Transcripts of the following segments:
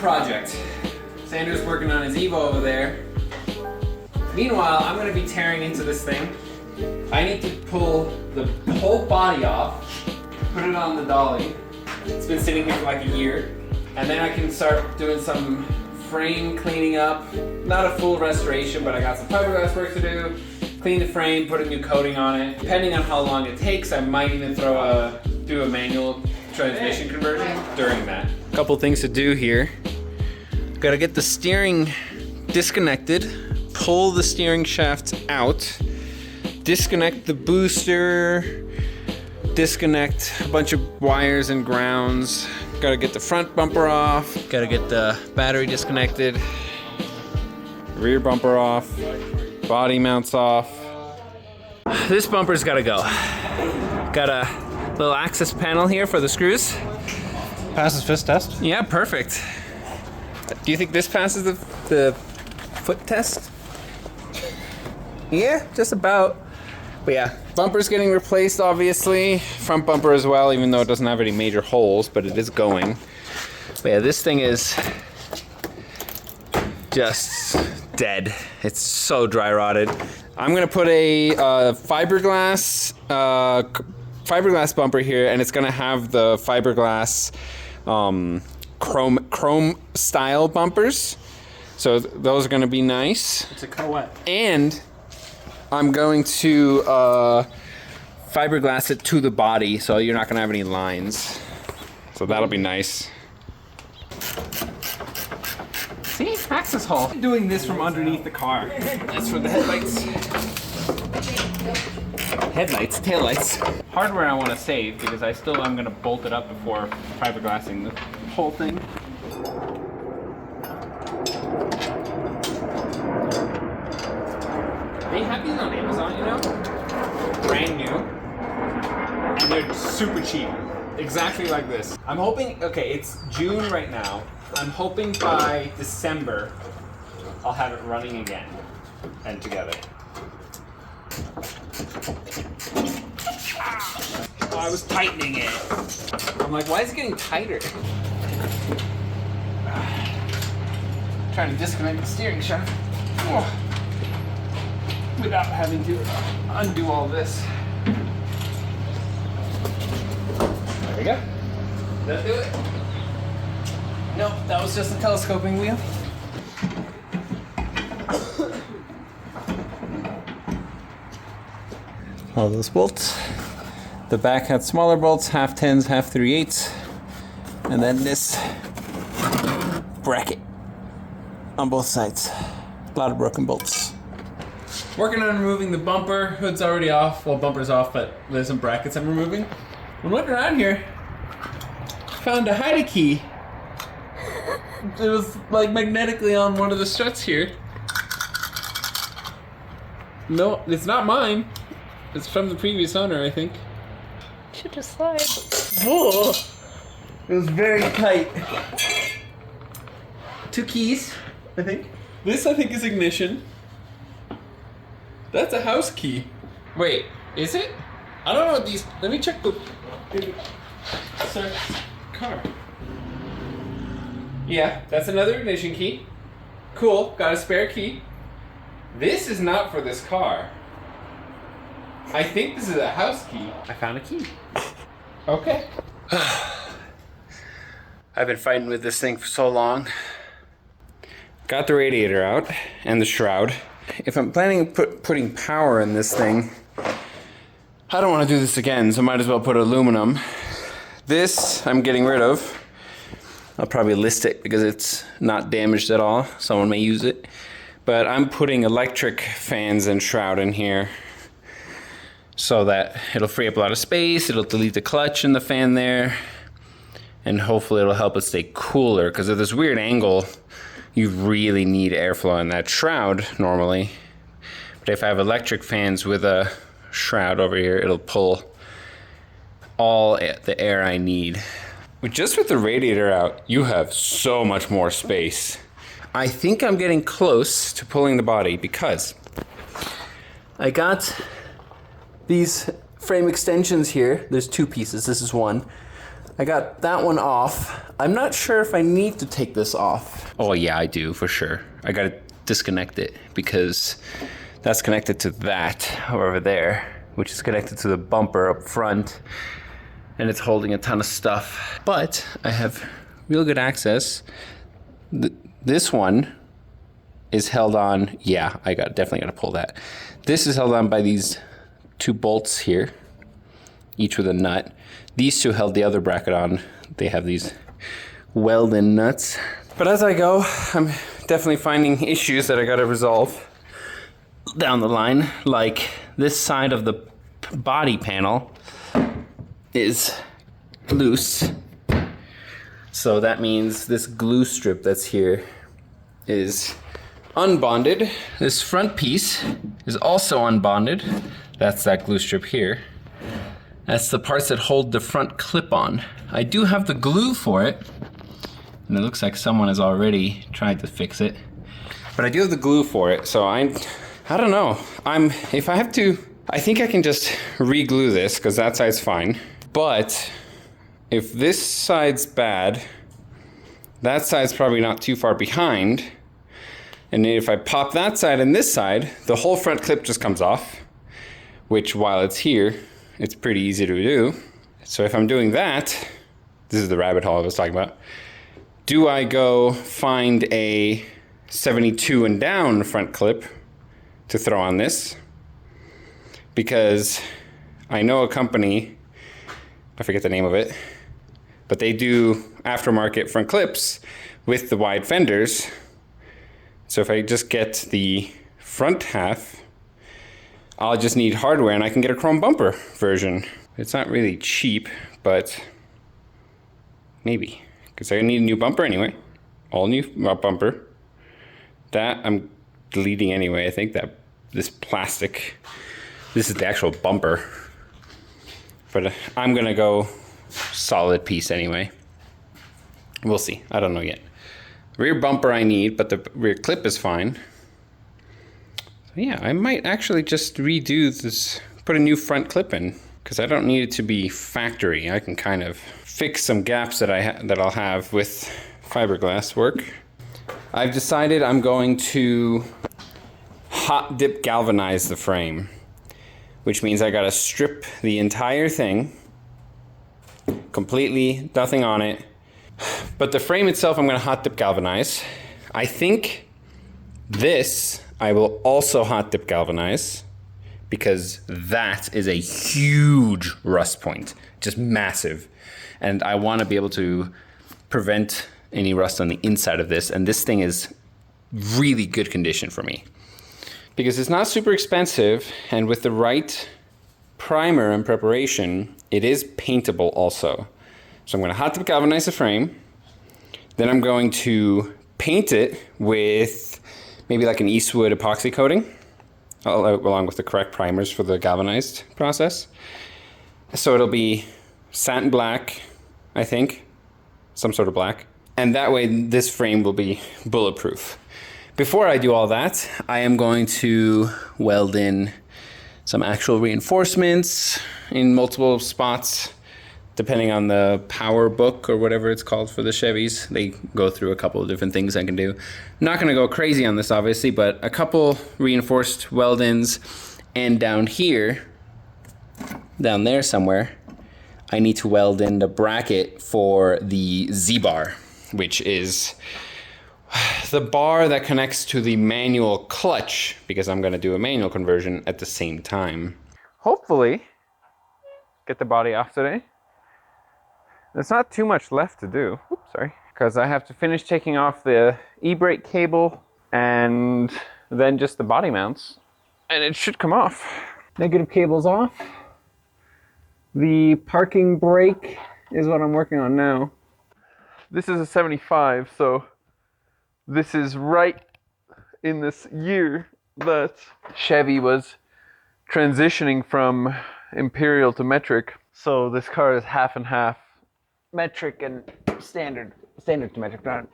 project. Sanders working on his Evo over there. Meanwhile, I'm gonna be tearing into this thing. I need to pull the whole body off, put it on the dolly. It's been sitting here for like a year. And then I can start doing some frame cleaning up. Not a full restoration, but I got some fiberglass work to do. Clean the frame, put a new coating on it. Depending on how long it takes, I might even do a manual transmission conversion during that. Couple things to do here. Gotta get the steering disconnected, pull the steering shaft out, disconnect the booster, disconnect a bunch of wires and grounds. Gotta get the front bumper off, gotta get the battery disconnected, rear bumper off, body mounts off. This bumper's gotta go. Got a little access panel here for the screws. Passes fist test? Yeah, perfect. Do you think this passes the foot test? Yeah, just about. But yeah, bumper's getting replaced, obviously. Front bumper as well, even though it doesn't have any major holes, but it is going. But yeah, this thing is just dead. It's so dry rotted. I'm gonna put a fiberglass bumper here, and it's gonna have the fiberglass chrome style bumpers. So those are gonna be nice. It's a Corvette. And I'm going to fiberglass it to the body, so you're not gonna have any lines. So that'll be nice. See, access hole. I'm doing this from underneath the car. That's for the headlights. Headlights, taillights. Hardware I want to save because I still am gonna bolt it up before fiberglassing the whole thing. They have these on Amazon, you know? Brand new. And they're super cheap. Exactly like this. I'm hoping, okay, it's June right now. I'm hoping by December I'll have it running again and together. Oh, I was tightening it. I'm like, why is it getting tighter? Trying to disconnect the steering shaft. Oh. Without having to undo all this. There we go. Did that do it? Nope, that was just a telescoping wheel. All those bolts. The back had smaller bolts, half 10s, half 3/8. And then this bracket on both sides. A lot of broken bolts. Working on removing the bumper. Hood's already off. Well, bumper's off, but there's some brackets I'm removing. I'm looking around here. Found a hide key. It was like magnetically on one of the struts here. No, it's not mine. It's from the previous owner, I think. Should just slide. Oh, it was very tight. 2 keys, I think. This, I think, is ignition. That's a house key. Wait, is it? I don't know what these. Let me check the car. Yeah, that's another ignition key. Cool, got a spare key. This is not for this car. I think this is a house key. I found a key. Okay. I've been fighting with this thing for so long. Got the radiator out and the shroud. If I'm planning on putting power in this thing, I don't want to do this again, so might as well put aluminum. This I'm getting rid of. I'll probably list it because it's not damaged at all. Someone may use it. But I'm putting electric fans and shroud in here so that it'll free up a lot of space. It'll delete the clutch and the fan there. And hopefully it'll help it stay cooler, because at this weird angle, you really need airflow in that shroud normally. But if I have electric fans with a shroud over here, it'll pull all the air I need. Just with the radiator out, you have so much more space. I think I'm getting close to pulling the body because I got these frame extensions here. There's 2 pieces, this is one. I got that one off. I'm not sure if I need to take this off. Oh yeah, I do for sure. I gotta disconnect it because that's connected to that over there, which is connected to the bumper up front, and it's holding a ton of stuff. But I have real good access. This one is held on. Yeah, definitely gotta pull that. This is held on by these 2 bolts here, each with a nut. These 2 held the other bracket on. They have these weld-in nuts. But as I go, I'm definitely finding issues that I gotta resolve down the line. Like this side of the body panel is loose. So that means this glue strip that's here is unbonded. This front piece is also unbonded. That's that glue strip here. That's the parts that hold the front clip on. I do have the glue for it, and it looks like someone has already tried to fix it. But I do have the glue for it, so I don't know. If I have to, I think I can just re-glue this, because that side's fine. But if this side's bad, that side's probably not too far behind. And if I pop that side and this side, the whole front clip just comes off, which while it's here, it's pretty easy to do. So if I'm doing that, this is the rabbit hole I was talking about. Do I go find a 72 and down front clip to throw on this? Because I know a company, I forget the name of it, but they do aftermarket front clips with the wide fenders. So if I just get the front half, I'll just need hardware and I can get a chrome bumper version. It's not really cheap, but maybe. Because I need a new bumper anyway. All new bumper. That I'm deleting anyway. I think that this plastic, this is the actual bumper. But I'm gonna go solid piece anyway. We'll see, I don't know yet. Rear bumper I need, but the rear clip is fine. So yeah, I might actually just redo this, put a new front clip in, because I don't need it to be factory. I can kind of fix some gaps that I'll have with fiberglass work. I've decided I'm going to hot dip galvanize the frame, which means I gotta strip the entire thing completely, nothing on it. But the frame itself I'm gonna hot dip galvanize. I think this I will also hot dip galvanize, because that is a huge rust point, just massive. And I wanna be able to prevent any rust on the inside of this, and this thing is really good condition for me. Because it's not super expensive, and with the right primer and preparation, it is paintable also. So I'm gonna hot dip galvanize the frame, then I'm going to paint it with maybe like an Eastwood epoxy coating, along with the correct primers for the galvanized process. So it'll be satin black, I think, some sort of black. And that way this frame will be bulletproof. Before I do all that, I am going to weld in some actual reinforcements in multiple spots, depending on the power book or whatever it's called for the Chevys. They go through a couple of different things I can do. I'm not gonna go crazy on this obviously, but a couple reinforced weld-ins, and down here, down there somewhere, I need to weld in the bracket for the Z-bar, which is the bar that connects to the manual clutch, because I'm gonna do a manual conversion at the same time. Hopefully, get the body off today. There's not too much left to do. Oops, sorry. Because I have to finish taking off the e-brake cable and then just the body mounts, and it should come off. Negative cable's off. The parking brake is what I'm working on now. This is a 75, so this is right in this year that Chevy was transitioning from Imperial to metric. So this car is half and half metric and standard to metric, not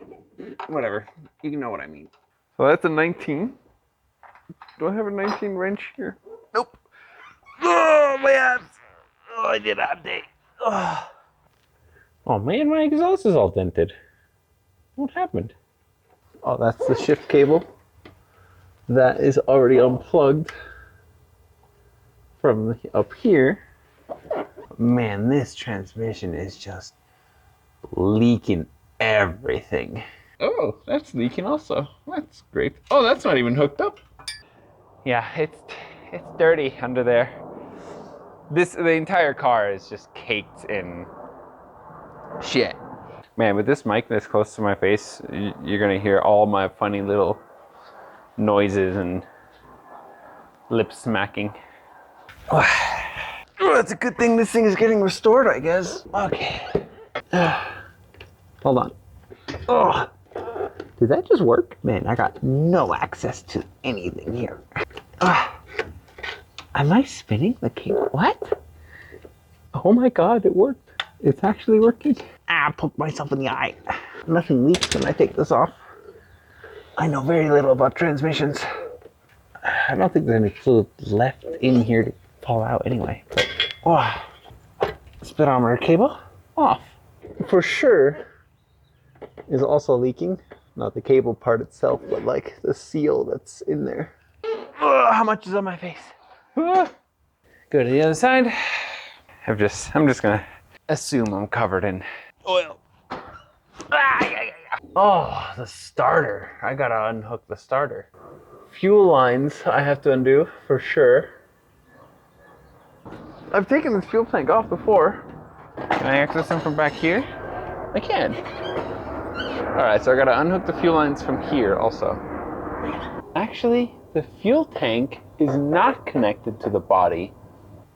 whatever. You know what I mean. So that's a 19. Do I have a 19 wrench here? Nope. Oh, my abs. Oh, I did ab day. Oh. Oh man, my exhaust is all dented. What happened? Oh, that's the shift cable. That is already unplugged from up here. Man, this transmission is just leaking everything. Oh, that's leaking also. That's great. Oh, that's not even hooked up. Yeah, it's dirty under there. The entire car is just caked in shit. Man, with this mic this close to my face, you're gonna hear all my funny little noises and lip smacking. Oh, it's a good thing this thing is getting restored, I guess. Okay. Hold on. Oh, did that just work? Man, I got no access to anything here. Am I spinning the cable? What? Oh my god, it worked. It's actually working. I poked myself in the eye. Nothing leaks when I take this off. I know very little about transmissions. I don't think there's any fluid left in here to fall out anyway. But, speedometer cable off. For sure is also leaking. Not the cable part itself, but like the seal that's in there. How much is on my face? Go to the other side. I'm just gonna assume I'm covered in oil. Oh, the starter. I gotta unhook the starter. Fuel lines I have to undo for sure. I've taken this fuel tank off before. Can I access them from back here? I can. Alright, so I gotta unhook the fuel lines from here also. Actually, the fuel tank is not connected to the body,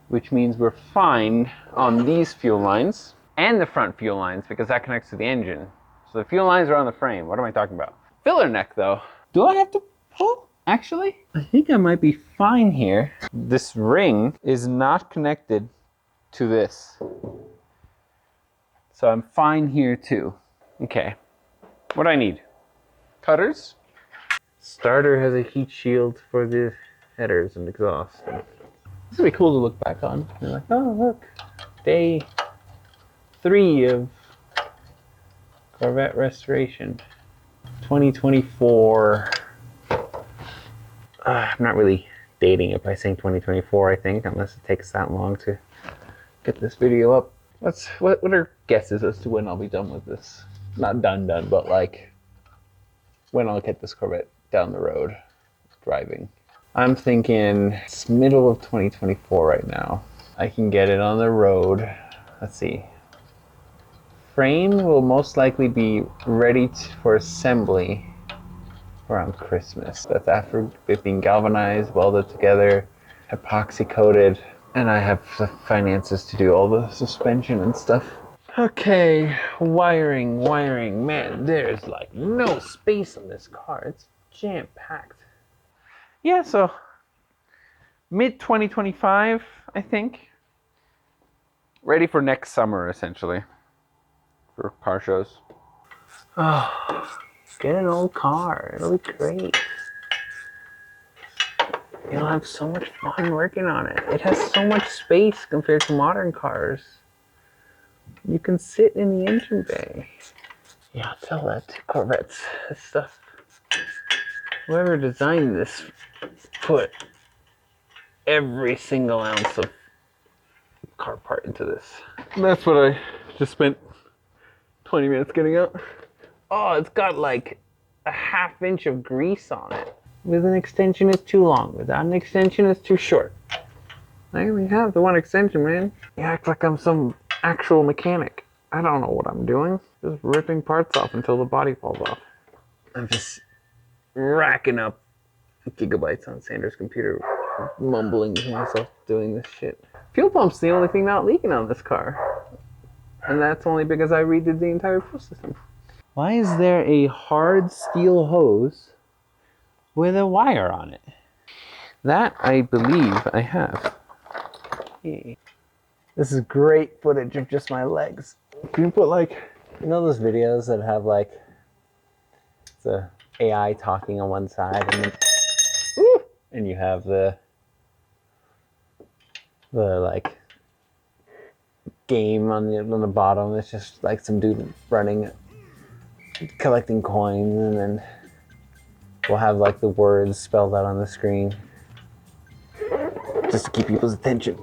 which means we're fine on these fuel lines and the front fuel lines because that connects to the engine. So the fuel lines are on the frame. What am I talking about? Filler neck though. Do I have to pull? Actually, I think I might be fine here. This ring is not connected to this. So I'm fine here too. Okay. What do I need? Cutters? Starter has a heat shield for the headers and exhaust. This would be cool to look back on. You're like, oh look, day 3 of Corvette restoration. 2024. I'm not really dating it by saying 2024, I think, unless it takes that long to get this video up. What are guesses as to when I'll be done with this? Not done, but like when I'll get this Corvette down the road driving. I'm thinking it's middle of 2024 right now. I can get it on the road. Let's see. Frame will most likely be ready for assembly around Christmas. That's after it being galvanized, welded together, epoxy coated, and I have the finances to do all the suspension and stuff. Okay, wiring. Man, there's like no space on this car. It's jam-packed. Yeah, so mid-2025, I think. Ready for next summer, essentially, for car shows. Oh, get an old car. It'll be great. You'll have so much fun working on it. It has so much space compared to modern cars. You can sit in the engine bay. Yeah, I'll tell that to Corvettes. This stuff. Whoever designed this put every single ounce of car part into this. And that's what I just spent 20 minutes getting out. Oh, it's got like a ½ inch of grease on it. With an extension, it's too long. Without an extension, it's too short. I only have the one extension, man. You act like I'm some actual mechanic. I don't know what I'm doing. Just ripping parts off until the body falls off. I'm just racking up gigabytes on Sanders' computer, mumbling to myself doing this shit. Fuel pump's the only thing not leaking on this car. And that's only because I redid the entire fuel system. Why is there a hard steel hose with a wire on it? That I believe I have. Hey. This is great footage of just my legs. Can you put like, you know those videos that have like the AI talking on one side and then and you have the like game on the bottom. It's just like some dude running, collecting coins, and then we'll have like the words spelled out on the screen just to keep people's attention.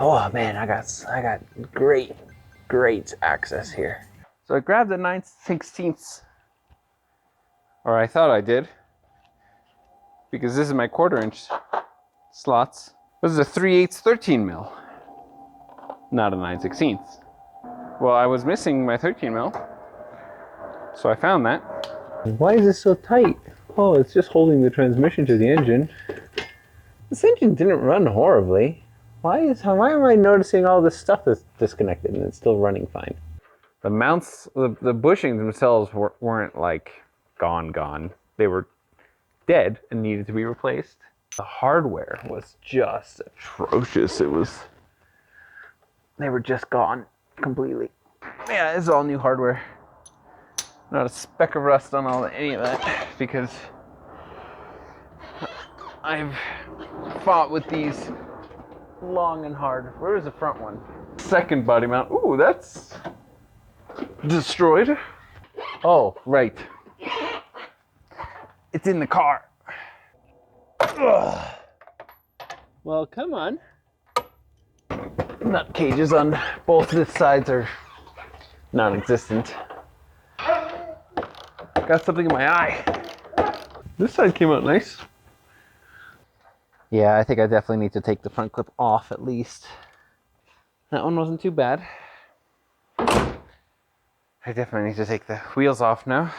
Oh man, I got great access here. So I grabbed the 9/16, or I thought I did, because this is my 1/4" slots. This is a 3/8 13 mil, not a 9/16. Well, I was missing my 13 mil, so I found that. Why is this so tight? Oh, it's just holding the transmission to the engine. This engine didn't run horribly. Why am I noticing all this stuff that's disconnected and it's still running fine? The mounts, the bushings themselves weren't like gone. They were dead and needed to be replaced. The hardware was just atrocious. They were just gone completely. Yeah, this is all new hardware. Not a speck of rust on any of that, because I've fought with these long and hard. Where is the front one? Second body mount. Ooh, that's destroyed. Oh, right. It's in the car. Ugh. Well, come on. Nut cages on both the sides are non-existent. Got something in my eye. This side came out nice. Yeah, I think I definitely need to take the front clip off at least. That one wasn't too bad. I definitely need to take the wheels off now.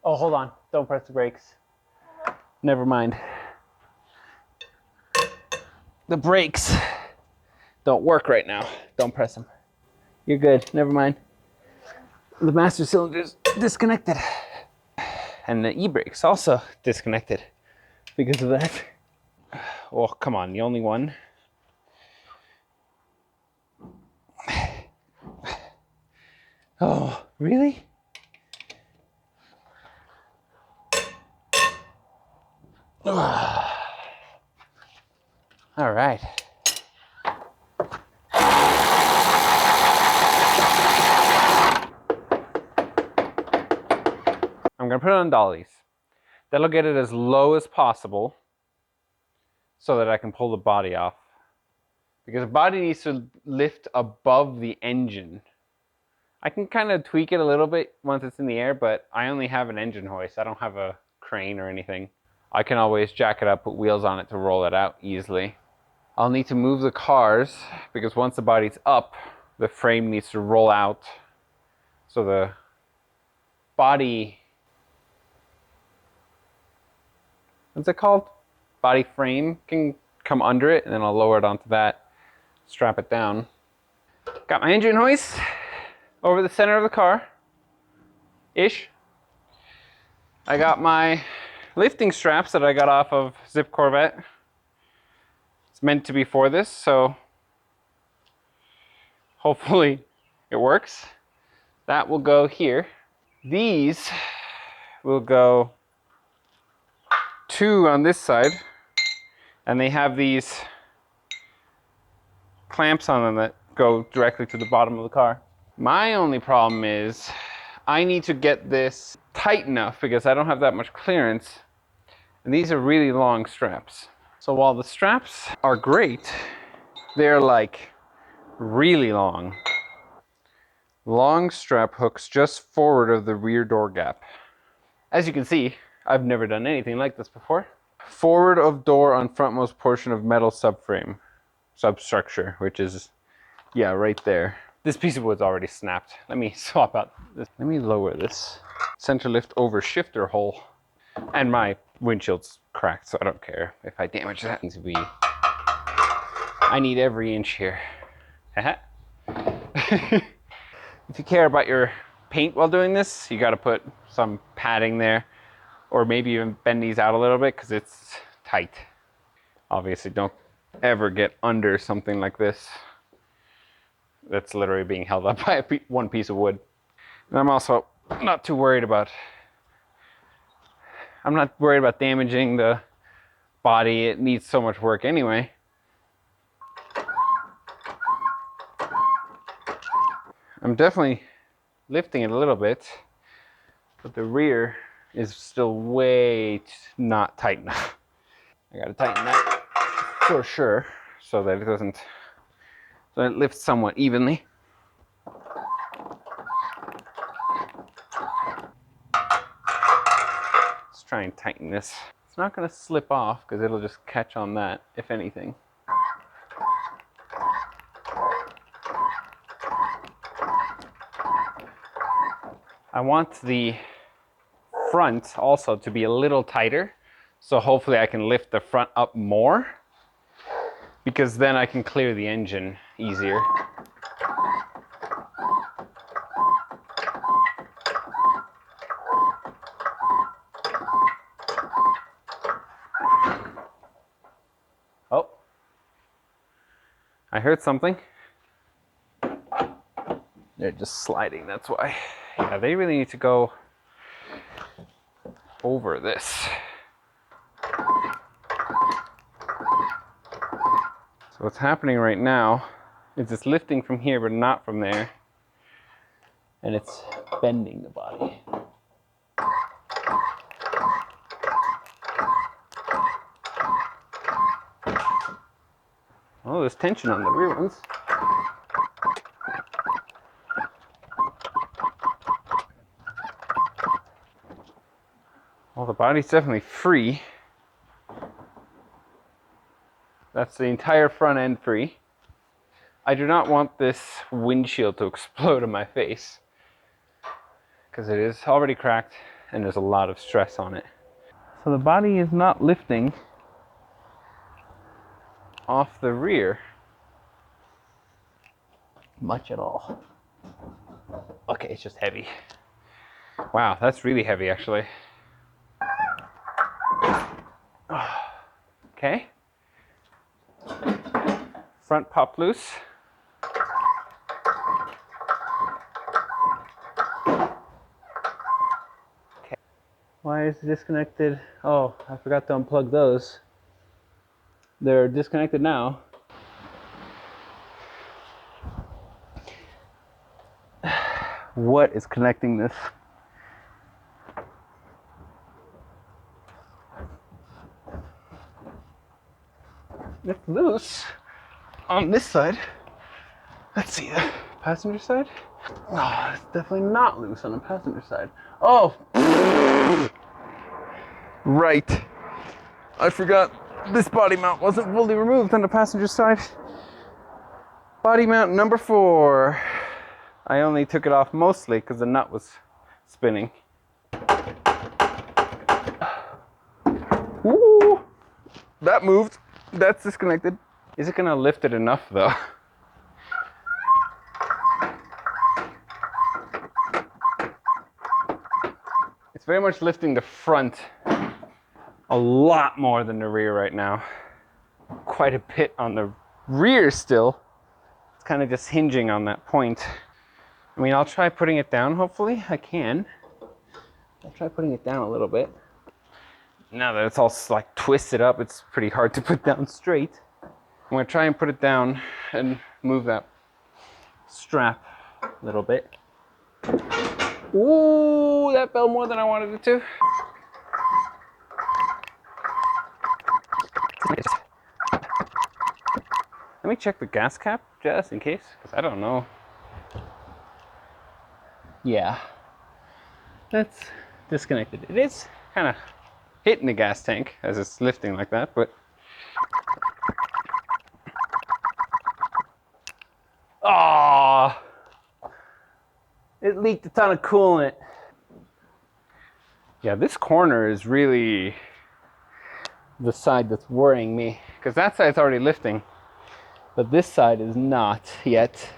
Oh, hold on. Don't press the brakes. Never mind. The brakes don't work right now. Don't press them. You're good. Never mind. The master cylinder's disconnected. And the e-brakes also disconnected because of that. Oh, come on. The only one. Oh, really? All right. I'm gonna put it on dollies. That'll get it as low as possible so that I can pull the body off. Because the body needs to lift above the engine. I can kind of tweak it a little bit once it's in the air, but I only have an engine hoist. I don't have a crane or anything. I can always jack it up, put wheels on it to roll it out easily. I'll need to move the cars because once the body's up, the frame needs to roll out. So the body, what's it called? Body frame can come under it, and then I'll lower it onto that, strap it down. Got my engine hoist over the center of the car, ish. I got my lifting straps that I got off of C3 Corvette. It's meant to be for this, so hopefully it works. That will go here. These will go 2 on this side, and they have these clamps on them that go directly to the bottom of the car. My only problem is I need to get this tight enough because I don't have that much clearance, and these are really long straps. So while the straps are great, they're like really long. Long strap hooks just forward of the rear door gap. As you can see, I've never done anything like this before. Forward of door on frontmost portion of metal subframe, substructure, which is, yeah, right there. This piece of wood's already snapped. Let me swap out this. Let me lower this center lift over shifter hole. And my windshield's cracked, so I don't care if I damage that. I need every inch here. If you care about your paint while doing this, you gotta put some padding there, or maybe even bend these out a little bit because it's tight. Obviously, don't ever get under something like this that's literally being held up by one piece of wood. And I'm also not too worried about, I'm not worried about damaging the body. It needs so much work anyway. I'm definitely lifting it a little bit, but the rear is still way not tight enough. I gotta tighten that for sure so that it doesn't, so it lifts somewhat evenly. Let's try and tighten this. It's not gonna slip off because it'll just catch on that, if anything. I want the front also to be a little tighter, so hopefully I can lift the front up more, because then I can clear the engine easier. Oh, I heard something. They're just sliding, that's why. Yeah, they really need to go over this. So what's happening right now is it's lifting from here but not from there, and it's bending the body. Oh, there's tension on the rear ones. Well, the body's definitely free. That's the entire front end free. I do not want this windshield to explode in my face, because it is already cracked and there's a lot of stress on it. So the body is not lifting off the rear much at all. Okay, it's just heavy. Wow, that's really heavy actually. Okay. Front pop loose. Okay. Why is it disconnected? Oh, I forgot to unplug those. They're disconnected now. What is connecting this? It's loose on this side. Let's see the passenger side. Oh, it's definitely not loose on the passenger side. Oh, right. I forgot this body mount wasn't fully removed on the passenger side. Body mount number 4. I only took it off mostly because the nut was spinning. Ooh, that moved. That's disconnected. Is it gonna lift it enough though? It's very much lifting the front a lot more than the rear right now. Quite a bit on the rear still. It's kind of just hinging on that point. I mean, I'll try putting it down, hopefully. I can. I'll try putting it down a little bit. Now that it's all like twisted up, it's pretty hard to put down straight. I'm gonna try and put it down and move that strap a little bit. Ooh, that fell more than I wanted it to. Let me check the gas cap just in case, because I don't know. Yeah, that's disconnected. It is kind of hitting the gas tank as it's lifting like that, but oh, it leaked a ton of coolant. Yeah, this corner is really the side that's worrying me, because that side's already lifting, but this side is not yet.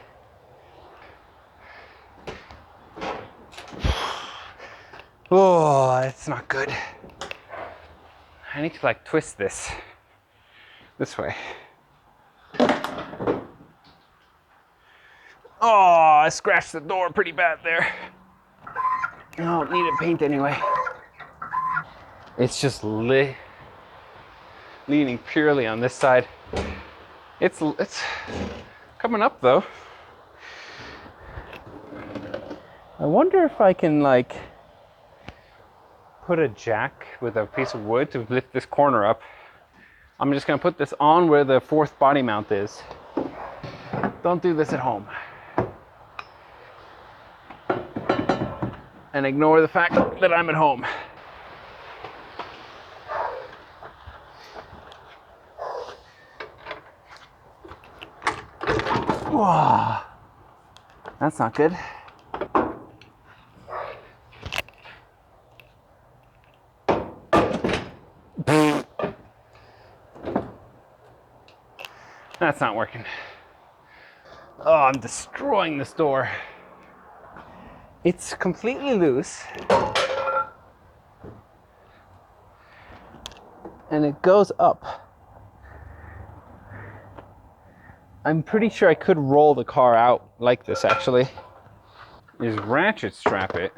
Oh, it's not good. I need to like twist this way. Oh, I scratched the door pretty bad there. Oh, need it paint anyway. It's just leaning purely on this side. It's coming up though. I wonder if I can like put a jack with a piece of wood to lift this corner up. I'm just gonna put this on where the fourth body mount is. Don't do this at home. And ignore the fact that I'm at home. Whoa. That's not good. That's not working. Oh, I'm destroying this door. It's completely loose. And it goes up. I'm pretty sure I could roll the car out like this actually. Is ratchet strap it.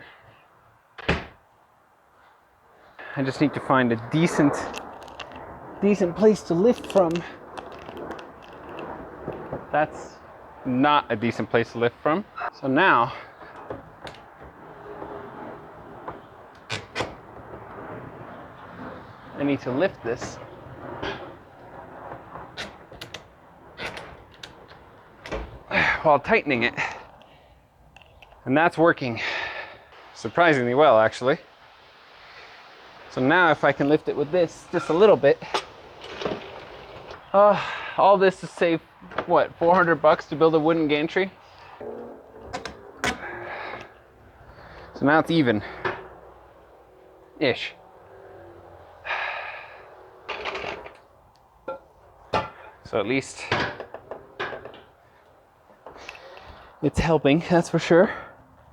I just need to find a decent place to lift from. That's not a decent place to lift from. So now, I need to lift this while tightening it. And that's working surprisingly well, actually. So now if I can lift it with this just a little bit, all this to save, what, 400 bucks to build a wooden gantry? So now it's even. Ish. So at least it's helping, that's for sure.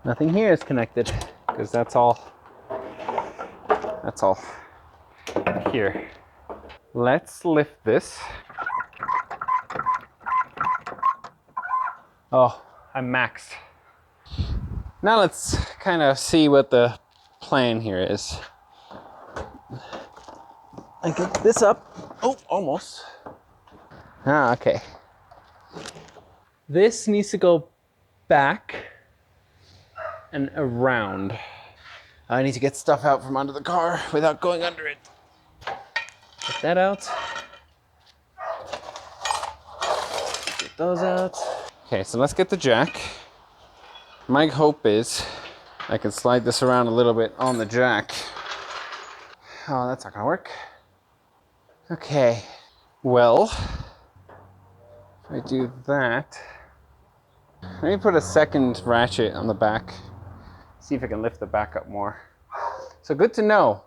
Nothing here is connected, because that's all here. Let's lift this. Oh, I'm maxed. Now let's kind of see what the plan here is. I get this up. Oh, almost. Ah, okay. This needs to go back and around. I need to get stuff out from under the car without going under it. Get that out. Get those out. Okay, so let's get the jack. My hope is I can slide this around a little bit on the jack. Oh, that's not gonna work. Okay, well, if I do that, let me put a second ratchet on the back. See if I can lift the back up more. So good to know.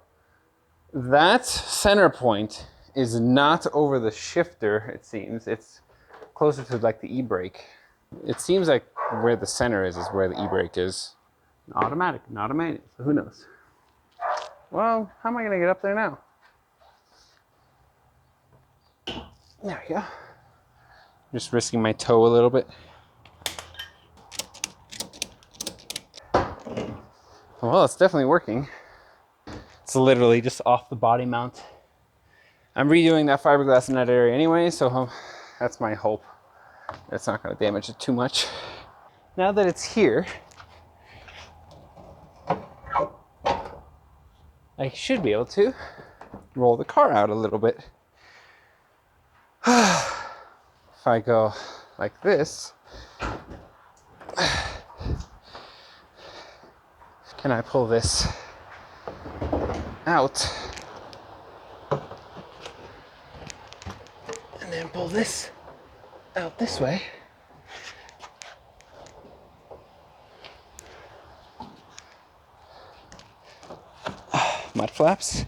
That center point is not over the shifter, it seems. It's closer to like the e-brake. It seems like where the center is where the e-brake is. Automatic, not a manual, so who knows? Well, how am I gonna get up there now? There we go. Just risking my toe a little bit. Well, it's definitely working. It's literally just off the body mount. I'm redoing that fiberglass in that area anyway, so that's my hope. It's not going to damage it too much. Now that it's here, I should be able to roll the car out a little bit. If I go like this, can I pull this out and then pull this out this way? Mud flaps.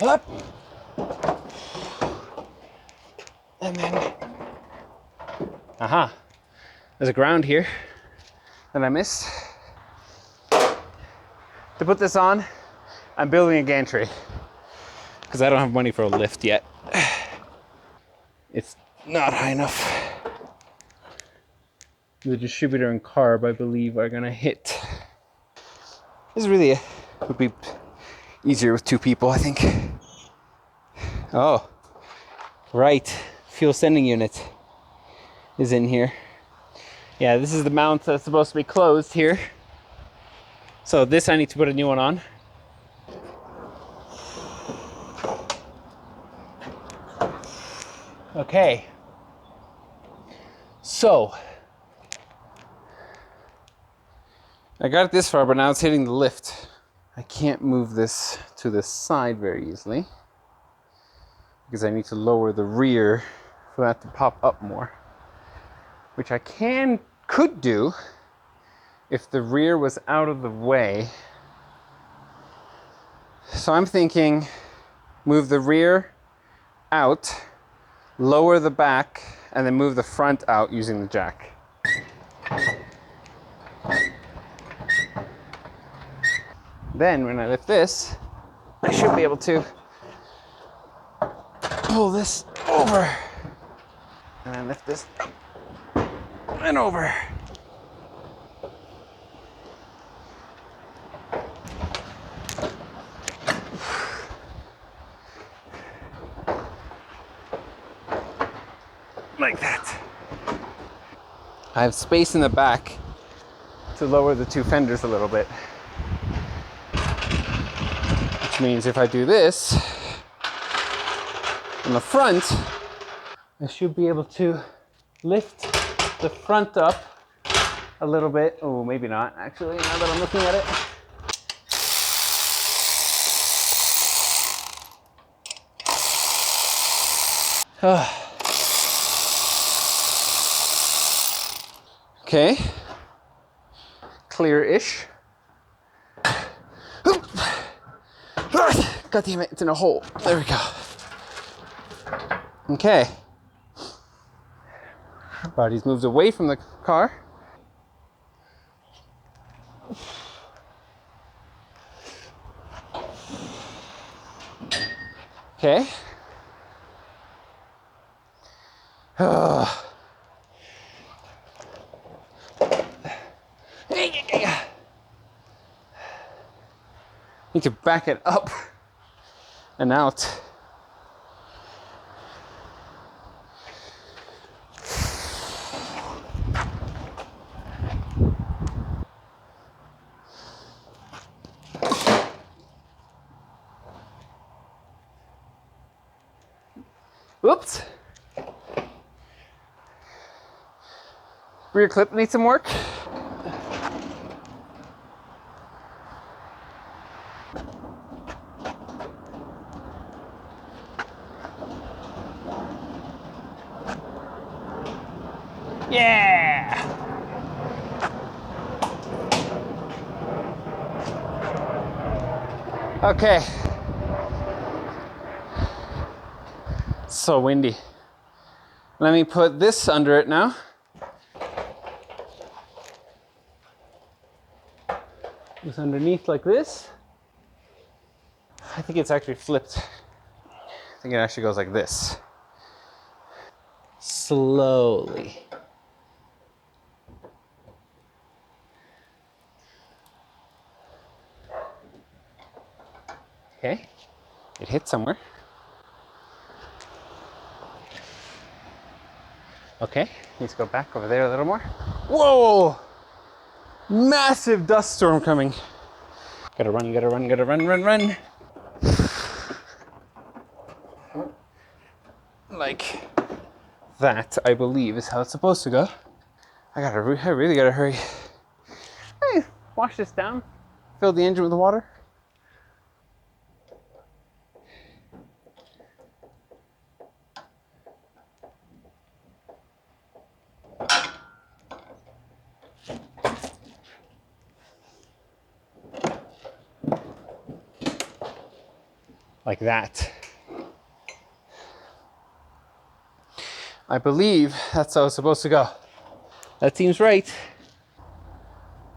Up. And then, aha. There's a ground here that I missed. To put this on, I'm building a gantry because I don't have money for a lift yet. It's not high enough. The distributor and carb, I believe, are gonna hit. This really would be easier with two people, I think. Oh, right, fuel sending unit. is in here. Yeah, this is the mount that's supposed to be closed here. So this I need to put a new one on. Okay. So I got it this far, but now it's hitting the lift. I can't move this to the side very easily because I need to lower the rear for that to pop up more, which I could do if the rear was out of the way. So I'm thinking move the rear out, lower the back, and then move the front out using the jack. Then when I lift this, I should be able to pull this over and then lift this up and over. Like that. I have space in the back to lower the two fenders a little bit, which means if I do this on the front, I should be able to lift the front up a little bit. Oh, maybe not, actually, now that I'm looking at it. Okay, clear-ish. God damn it, it's in a hole. There we go. Okay. Body's moved away from the car. Okay. Need to back it up and out. Whoops. Rear clip needs some work. Yeah! Okay. So windy. Let me put this under it now. This underneath like this. I think it's actually flipped. I think it actually goes like this. Slowly. Okay, it hit somewhere. Okay, needs to go back over there a little more. Whoa! Massive dust storm coming. Gotta run, gotta run, gotta run, run, run. Like that, I believe, is how it's supposed to go. I really gotta hurry. Hey, wash this down. Fill the engine with the water. Like that. I believe that's how it's supposed to go. That seems right.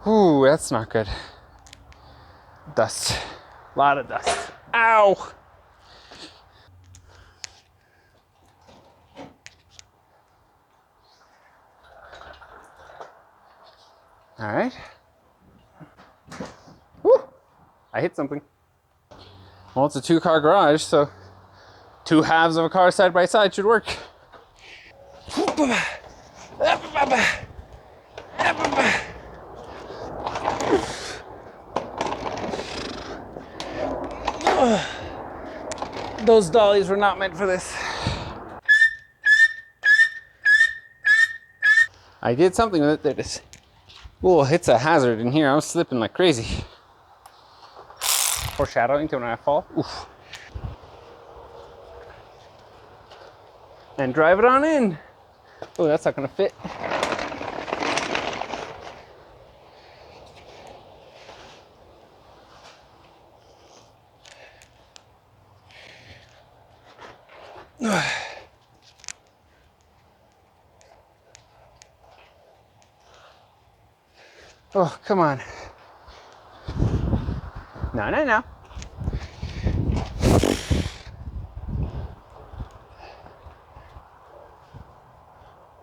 Ooh, that's not good. Dust. A lot of dust. Ow! All right. Woo! I hit something. Well, it's a two-car garage, so two halves of a car side by side should work. Those dollies were not meant for this. I did something with it that is... Whoa, it's a hazard in here. I'm slipping like crazy. Foreshadowing to when I fall. Oof. And drive it on in. Oh, that's not gonna fit. Oh, come on. No, no, no.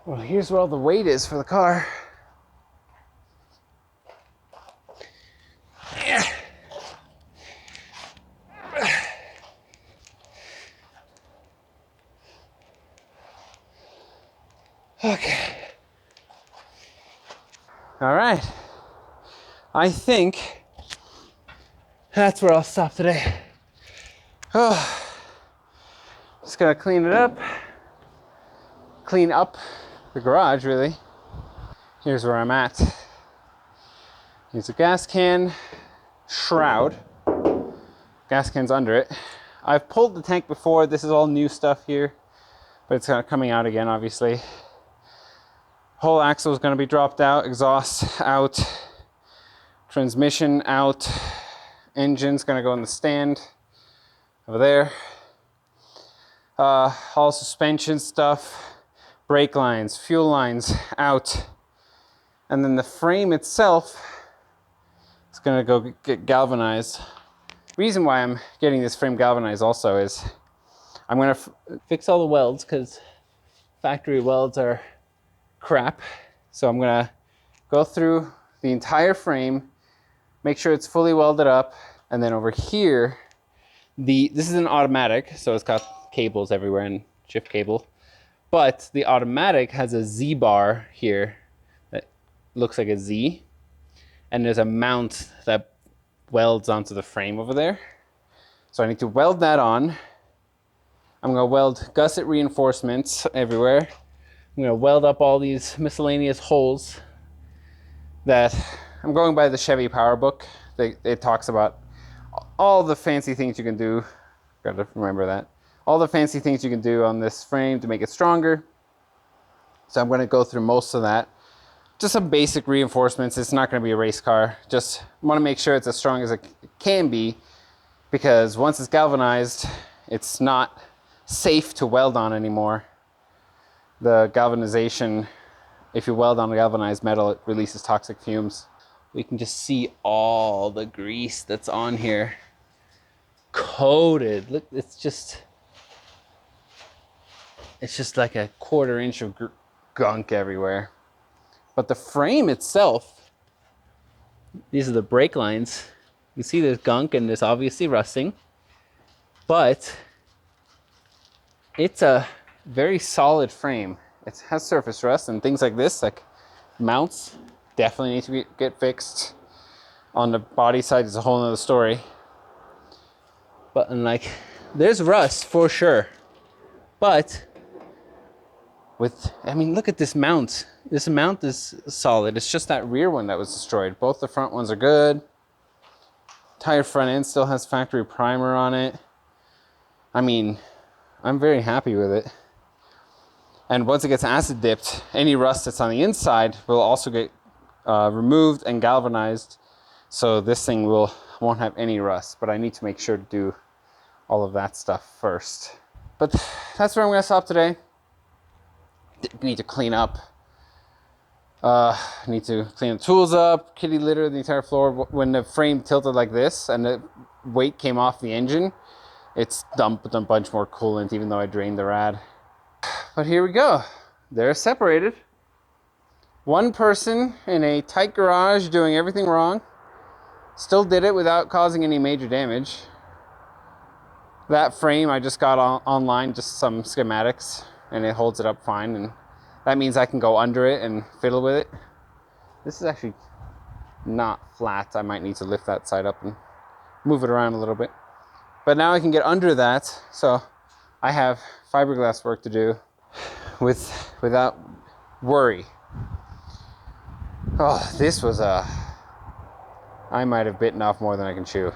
Well, here's where all the weight is for the car. Yeah. Okay. All right. I think that's where I'll stop today. Oh, just gotta clean it up. Clean up the garage, really. Here's where I'm at. Here's a gas can shroud. Gas can's under it. I've pulled the tank before. This is all new stuff here, but it's coming out again, obviously. Whole axle is going to be dropped out. Exhaust out. Transmission out. Engine's going to go in the stand over there. All suspension stuff. Brake lines, fuel lines out. And then the frame itself is going to go get galvanized. Reason why I'm getting this frame galvanized also is I'm going to fix all the welds because factory welds are crap. So I'm going to go through the entire frame, make sure it's fully welded up, and then over here, this is an automatic, so it's got cables everywhere and shift cable. But the automatic has a Z bar here that looks like a Z. And there's a mount that welds onto the frame over there. So I need to weld that on. I'm going to weld gusset reinforcements everywhere. I'm going to weld up all these miscellaneous holes that I'm going by the Chevy Power Book. It talks about all the fancy things you can do. Got to remember that. All the fancy things you can do on this frame to make it stronger. So I'm going to go through most of that. Just some basic reinforcements. It's not going to be a race car. Just want to make sure it's as strong as it can be, because once it's galvanized, it's not safe to weld on anymore. The galvanization, if you weld on galvanized metal, it releases toxic fumes. We can just see all the grease that's on here. Coated. Look, it's just like a 1/4 inch of gunk everywhere. But the frame itself, these are the brake lines. You see there's gunk and there's obviously rusting, but it's a very solid frame. It has surface rust and things like this, like mounts, definitely need to get fixed. On the body side is a whole nother story. But like, there's rust for sure. But look at this mount. This mount is solid. It's just that rear one that was destroyed. Both the front ones are good. Entire front end still has factory primer on it. I mean, I'm very happy with it. And once it gets acid dipped, any rust that's on the inside will also get removed and galvanized. So this thing won't have any rust, but I need to make sure to do all of that stuff first. But that's where I'm gonna stop today. Need to clean up. Need to clean the tools up, kitty litter the entire floor. When the frame tilted like this and the weight came off the engine, it's dumped a bunch more coolant, even though I drained the rad. But here we go. They're separated. One person in a tight garage doing everything wrong. Still did it without causing any major damage. That frame I just got online, just some schematics, and it holds it up fine. And That means I can go under it and fiddle with it. This is actually not flat. I might need to lift that side up and move it around a little bit. But now I can get under that, so I have fiberglass work to do without worry. Oh, this was I might have bitten off more than I can chew.